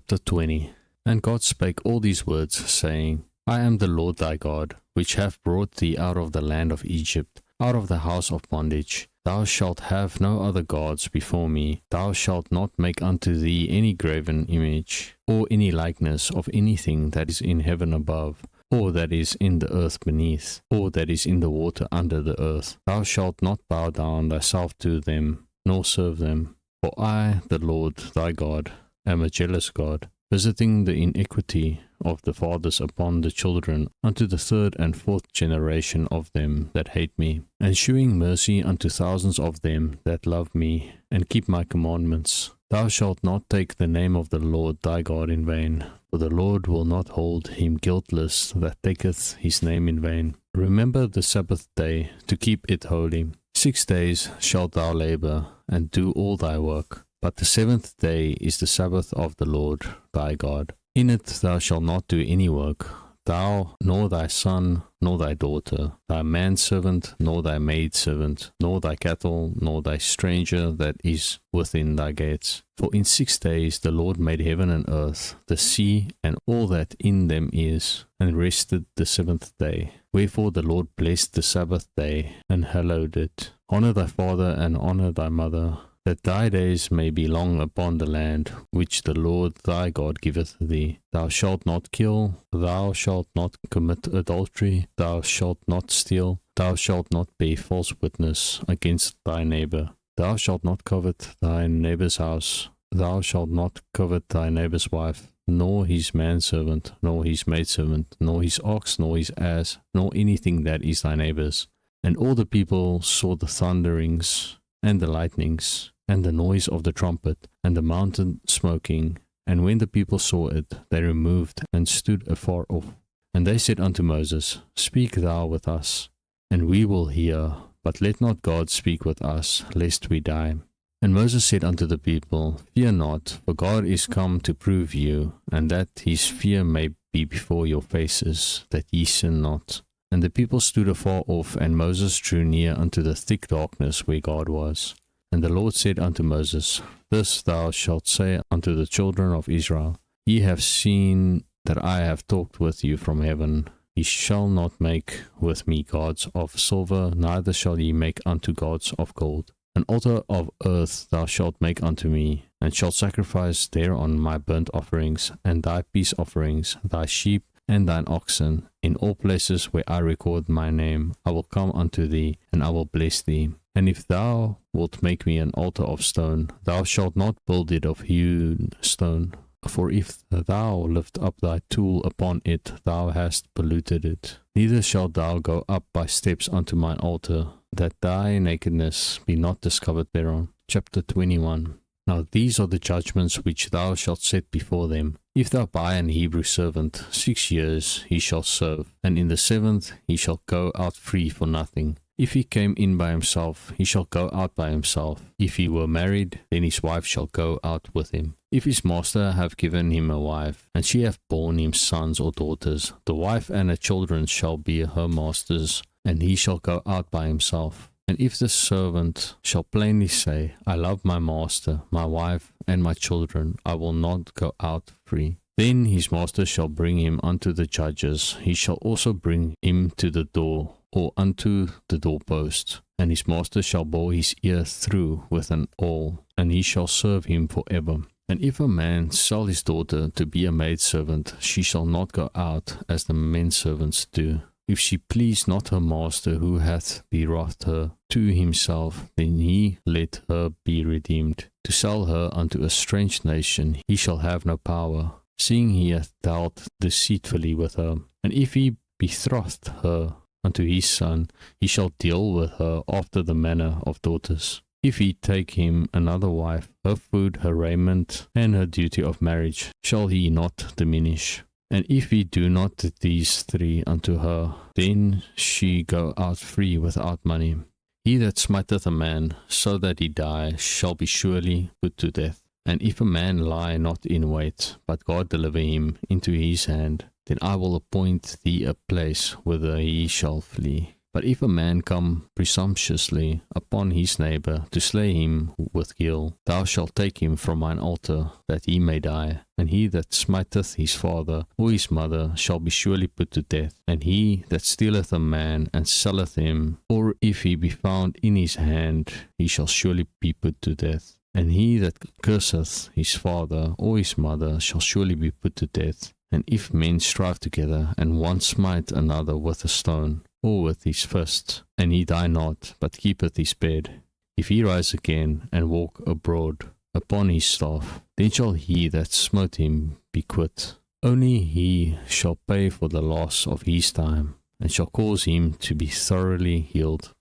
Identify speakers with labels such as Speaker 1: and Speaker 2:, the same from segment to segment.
Speaker 1: Chapter 20. And God spake all these words, saying, I am the Lord thy God, which have brought thee out of the land of Egypt, out of the house of bondage. Thou shalt have no other gods before me. Thou shalt not make unto thee any graven image, or any likeness of anything that is in heaven above, or that is in the earth beneath, or that is in the water under the earth. Thou shalt not bow down thyself to them, nor serve them. For I, the Lord thy God, am a jealous God, visiting the iniquity of the fathers upon the children unto the third and fourth generation of them that hate me, and shewing mercy unto thousands of them that love me and keep my commandments. Thou shalt not take the name of the Lord thy God in vain, for the Lord will not hold him guiltless that taketh his name in vain. Remember the Sabbath day to keep it holy. 6 days shalt thou labor, and do all thy work. But the seventh day is the Sabbath of the Lord thy God. In it thou shalt not do any work, thou, nor thy son, nor thy daughter, thy manservant, nor thy maidservant, nor thy cattle, nor thy stranger that is within thy gates. For in 6 days the Lord made heaven and earth, the sea, and all that in them is, and rested the seventh day. Wherefore the Lord blessed the Sabbath day, and hallowed it. Honour thy father and honour thy mother, that thy days may be long upon the land which the Lord thy God giveth thee. Thou shalt not kill, thou shalt not commit adultery, thou shalt not steal, thou shalt not bear false witness against thy neighbour. Thou shalt not covet thy neighbour's house, thou shalt not covet thy neighbour's wife, nor his manservant, nor his maidservant, nor his ox, nor his ass, nor anything that is thy neighbour's. And all the people saw the thunderings, and the lightnings, and the noise of the trumpet, and the mountain smoking. And when the people saw it, they removed and stood afar off. And they said unto Moses, Speak thou with us, and we will hear, but let not God speak with us, lest we die. And Moses said unto the people, Fear not, for God is come to prove you, and that his fear may be before your faces, that ye sin not. And the people stood afar off, and Moses drew near unto the thick darkness where God was. And the Lord said unto Moses, This thou shalt say unto the children of Israel, Ye have seen that I have talked with you from heaven. Ye shall not make with me gods of silver, neither shall ye make unto gods of gold. An altar of earth thou shalt make unto me, and shalt sacrifice thereon my burnt offerings, and thy peace offerings, thy sheep, and thine oxen. In all places where I record my name, I will come unto thee, and I will bless thee. And if thou wilt make me an altar of stone, thou shalt not build it of hewn stone. For if thou lift up thy tool upon it, thou hast polluted it. Neither shalt thou go up by steps unto mine altar, that thy nakedness be not discovered thereon. Chapter 21. Now these are the judgments which thou shalt set before them. If thou buy an Hebrew servant, 6 years he shall serve, and in the 7th he shall go out free for nothing. If he came in by himself, he shall go out by himself. If he were married, then his wife shall go out with him. If his master have given him a wife, and she have borne him sons or daughters, the wife and her children shall be her master's, and he shall go out by himself. And if the servant shall plainly say, I love my master, my wife, and my children, I will not go out free, then his master shall bring him unto the judges. He shall also bring him to the door, or unto the doorpost, and his master shall bore his ear through with an awl, and he shall serve him for ever. And if a man sell his daughter to be a maidservant, she shall not go out as the men servants do. If she please not her master who hath betrothed her to himself, then he let her be redeemed. To sell her unto a strange nation he shall have no power, seeing he hath dealt deceitfully with her. And if he betroth her unto his son, he shall deal with her after the manner of daughters. If he take him another wife, her food, her raiment, and her duty of marriage shall he not diminish. And if he do not these 3 unto her, then she go out free without money. He that smiteth a man, so that he die, shall be surely put to death. And if a man lie not in wait, but God deliver him into his hand, then I will appoint thee a place whither he shall flee. But if a man come presumptuously upon his neighbor to slay him with guile, thou shalt take him from mine altar, that he may die. And he that smiteth his father or his mother shall be surely put to death. And he that stealeth a man and selleth him, or if he be found in his hand, he shall surely be put to death. And he that curseth his father or his mother shall surely be put to death. And if men strive together, and one smite another with a stone, or with his fist, and he die not, but keepeth his bed, if he rise again, and walk abroad upon his staff, then shall he that smote him be quit. Only he shall pay for the loss of his time, and shall cause him to be thoroughly healed.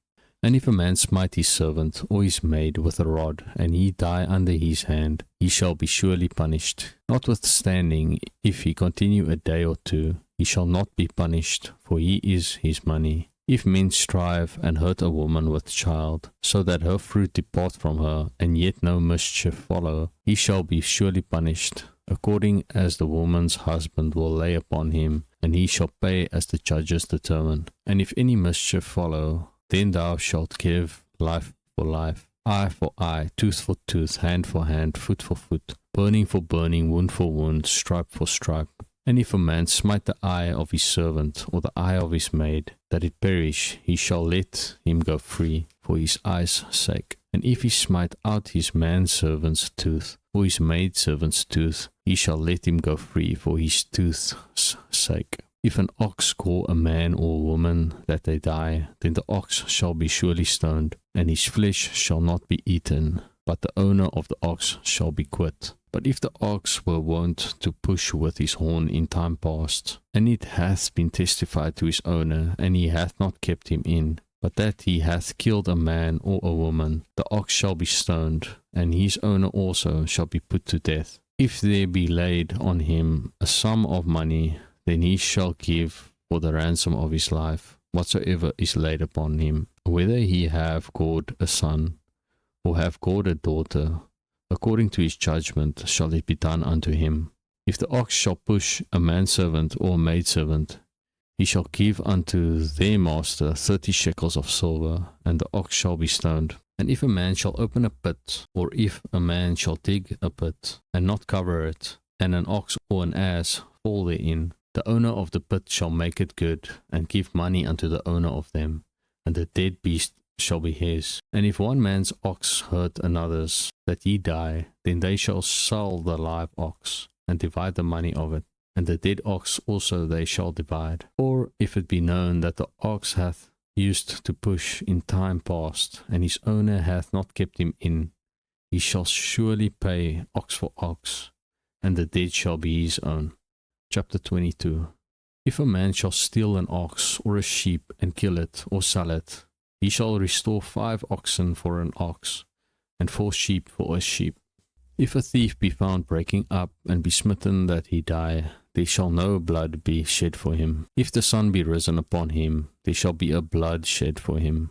Speaker 1: And if a man smite his servant or his maid with a rod, and he die under his hand, he shall be surely punished. Notwithstanding, if he continue a day or two, he shall not be punished, for he is his money. If men strive and hurt a woman with child, so that her fruit depart from her, and yet no mischief follow, he shall be surely punished, according as the woman's husband will lay upon him, and he shall pay as the judges determine. And if any mischief follow, then thou shalt give life for life, eye for eye, tooth for tooth, hand for hand, foot for foot, burning for burning, wound for wound, stripe for stripe. And if a man smite the eye of his servant, or the eye of his maid, that it perish, he shall let him go free, for his eye's sake. And if he smite out his manservant's tooth, or his maidservant's tooth, he shall let him go free, for his tooth's sake. If an ox call a man or a woman that they die, then the ox shall be surely stoned, and his flesh shall not be eaten, but the owner of the ox shall be quit. But if the ox were wont to push with his horn in time past, and it hath been testified to his owner, and he hath not kept him in, but that he hath killed a man or a woman, the ox shall be stoned, and his owner also shall be put to death. If there be laid on him a sum of money, then he shall give for the ransom of his life whatsoever is laid upon him, whether he have gored a son, or have gored a daughter, according to his judgment shall it be done unto him. If the ox shall push a manservant or a maidservant, he shall give unto their master 30 shekels of silver, and the ox shall be stoned. And if a man shall open a pit, or if a man shall dig a pit, and not cover it, and an ox or an ass fall therein, the owner of the pit shall make it good, and give money unto the owner of them, and the dead beast shall be his. And if one man's ox hurt another's, that he die, then they shall sell the live ox, and divide the money of it, and the dead ox also they shall divide. Or if it be known that the ox hath used to push in time past, and his owner hath not kept him in, he shall surely pay ox for ox, and the dead shall be his own. Chapter 22. If a man shall steal an ox or a sheep, and kill it, or sell it, he shall restore 5 oxen for an ox, and 4 sheep for a sheep. If a thief be found breaking up, and be smitten that he die, there shall no blood be shed for him. If the sun be risen upon him, there shall be a blood shed for him,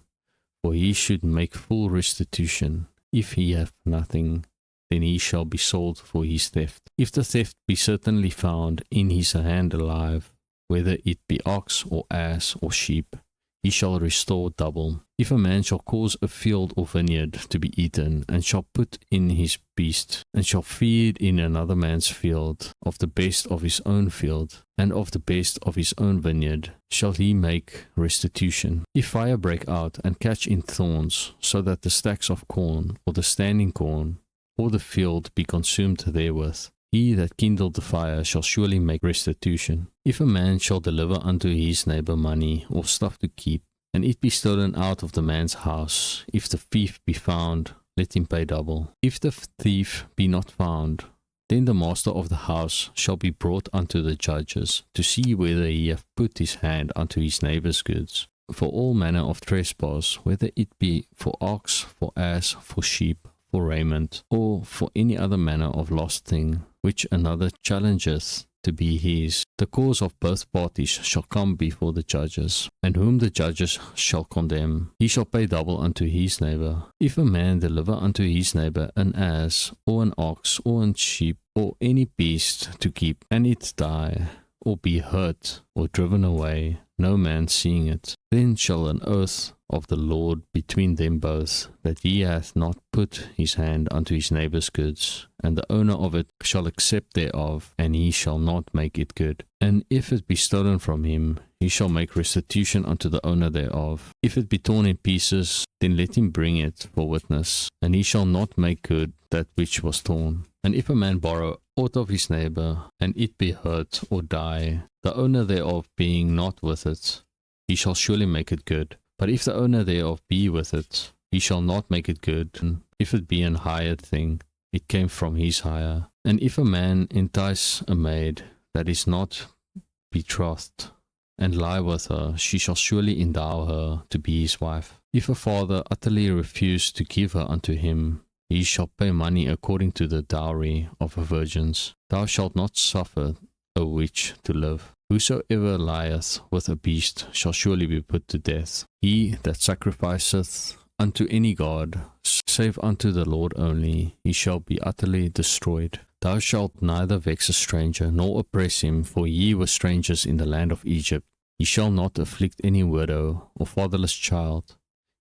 Speaker 1: for he should make full restitution. If he have nothing, then he shall be sold for his theft. If the theft be certainly found in his hand alive, whether it be ox or ass or sheep, he shall restore double. If a man shall cause a field or vineyard to be eaten, and shall put in his beast, and shall feed in another man's field, of the best of his own field, and of the best of his own vineyard, shall he make restitution. If fire break out, and catch in thorns, so that the stacks of corn, or the standing corn, or the field be consumed therewith, he that kindled the fire shall surely make restitution. If a man shall deliver unto his neighbor money or stuff to keep, and it be stolen out of the man's house, if the thief be found, let him pay double. If the thief be not found, then the master of the house shall be brought unto the judges, to see whether he have put his hand unto his neighbor's goods. For all manner of trespass, whether it be for ox, for ass, for sheep, for raiment, or for any other manner of lost thing, which another challengeth to be his, the cause of both parties shall come before the judges, and whom the judges shall condemn, he shall pay double unto his neighbor. If a man deliver unto his neighbor an ass, or an ox, or an sheep, or any beast to keep, and it die, or be hurt, or driven away, no man seeing it. Then shall an oath of the Lord between them both, that he hath not put his hand unto his neighbour's goods, and the owner of it shall accept thereof, and he shall not make it good. And if it be stolen from him, he shall make restitution unto the owner thereof. If it be torn in pieces, then let him bring it for witness, and he shall not make good that which was torn. And if a man borrow aught of his neighbour, and it be hurt or die, the owner thereof being not with it, he shall surely make it good. But if the owner thereof be with it, he shall not make it good. And if it be an hired thing, it came from his hire. And if a man entice a maid that is not betrothed, and lie with her, she shall surely endow her to be his wife. If a father utterly refuse to give her unto him, he shall pay money according to the dowry of her virgins. Thou shalt not suffer a witch to live. Whosoever lieth with a beast shall surely be put to death. He that sacrificeth unto any god, save unto the Lord only, he shall be utterly destroyed. Thou shalt neither vex a stranger, nor oppress him, for ye were strangers in the land of Egypt. Ye shall not afflict any widow or fatherless child.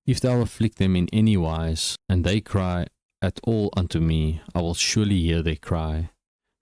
Speaker 1: If thou afflict them in any wise, and they cry at all unto me, I will surely hear their cry,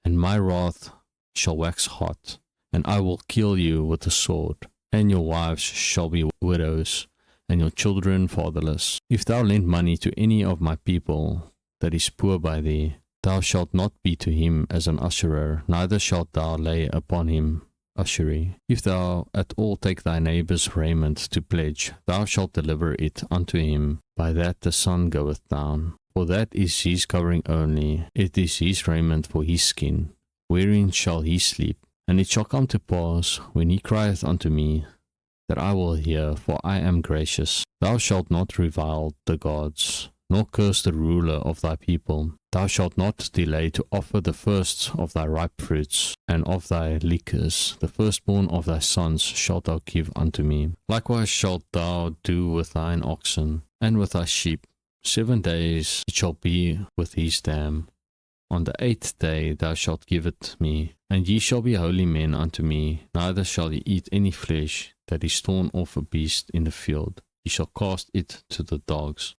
Speaker 1: and my wrath shall wax hot, and I will kill you with the sword, and your wives shall be widows, and your children fatherless. If thou lend money to any of my people that is poor by thee, thou shalt not be to him as an usurer, neither shalt thou lay upon him usury. If thou at all take thy neighbour's raiment to pledge, thou shalt deliver it unto him, by that the sun goeth down. For that is his covering only, it is his raiment for his skin, wherein shall he sleep. And it shall come to pass, when he crieth unto me, that I will hear, for I am gracious. Thou shalt not revile the gods, nor curse the ruler of thy people. Thou shalt not delay to offer the first of thy ripe fruits, and of thy liquors, the firstborn of thy sons shalt thou give unto me. Likewise shalt thou do with thine oxen, and with thy sheep. 7 days it shall be with his dam. On the 8th day thou shalt give it me, and ye shall be holy men unto me. Neither shall ye eat any flesh that is torn off a beast in the field. Ye shall cast it to the dogs.